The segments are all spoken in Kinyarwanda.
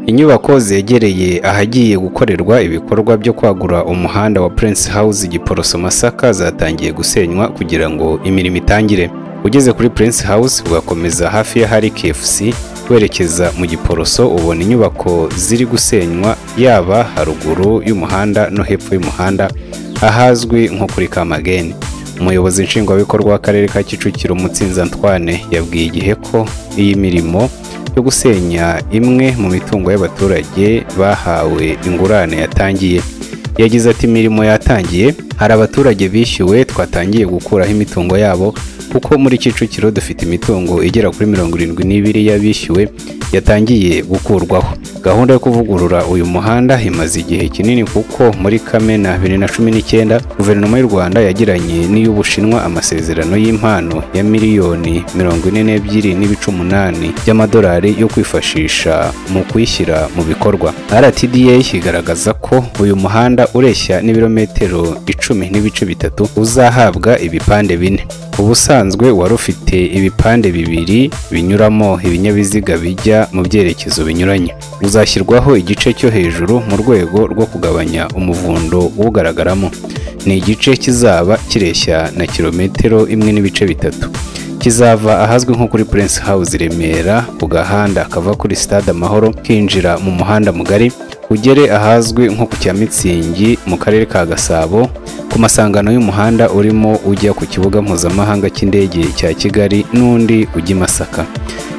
Inyubako zegereye ahagiye gukorerwa ibikorwa byo kwagura umuhanda wa Prince House Giporoso Masaka zatangiye gusenywa kugira ngo imirimo itangire. Ugeze kuri Prince House ugakomeza hafi ya hari KFC werekeza mu Giporoso ubona inyubako ziri gusenywa yaba haruguru y'umuhanda no hepfo y'umuhanda ahazwi nko kuri Kamageni. Umuyobozi nshingwabikorwa w'akarere ka Kicukiro Mutsinzi Antoine yabwiye Igihe ko iyi mirimo yo gusenya imwe mu mitungo y'abaturage bahawe ingurane yatangiye. Yagize ati imirimo yatangiye, hari abaturage bishyuwe twatangiye gukuraho imitungo yabo kuko muri Kicukiro dufite imitungo igera kuri 72 y'abishyuwe yatangiye gukurwaho. Gahunda yo kuvugurura uyu muhanda imaze igihe kinini kuko muri Kamena 2019 Guverinoma y'u Rwanda yagiranye n'iy'Ubushinwa amasezerano y'impano ya miliyoni 42.8 by'amadolari yo kwifashisha mu kuyishyira mu bikorwa. RTDA igaragaza ko uyu muhanda ureshya n'ibirometero 10.3 uzahabwa ibipande 4. Ubusanzwe wari ufite ibipande 2 binyuramo ibinyabiziga bijya mu byerekezo binyuranye. Uzashyirwaho igice cyo hejuru mu rwego rwo kugabanya umuvundo ugaragaramo. Ni igice kizaba kireshya na kilometero 1.3. Kizava ahazwi nko kuri Prince House Remera ku gahanda kava kuri Stade Amahoro kinjira mu muhanda mugari ugere ahazwi nko ku Cyamitsingi mu karere ka Gasabo ku masangano y'umuhanda urimo ujya ku kibuga mpuzamahanga cy'indege cya Kigali n'undi ujya Masaka.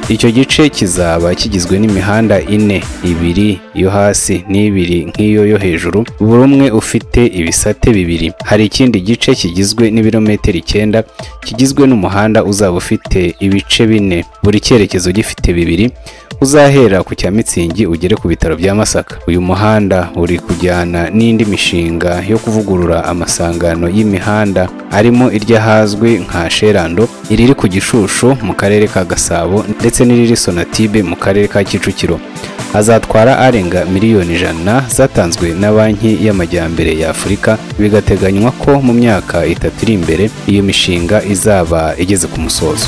Icyo gice kizaba kigizwe n'imihanda 4, 2 yo hasi n'ibiri nk'iyo yo hejuru, buri umwe ufite ibisate 2. Hari ikindi gice kigizwe n'ibirometero 9 kigizwe n'umuhanda uzaba ufite ibice 4, buri cyerekezo gifite 2, uzahera ku Cyamitsingi ugere ku bitaro bya Masaka. Uyu muhanda uri kujyana n'indi mishinga yo kuvugurura amasangano y'imihanda arimo iryahazwi nka Sherando, iriri ku Gishushu mu karere ka Gasabo ndetse n'iriri Sonatibe mu karere ka Kicukiro. Azatwara arenga miliyoni 100 zatanzwe na Banki y'Amajyambere ya Afurika. Bigateganywa ko mu myaka 3 iri imbere iyo mishinga izaba igeze ku musozo.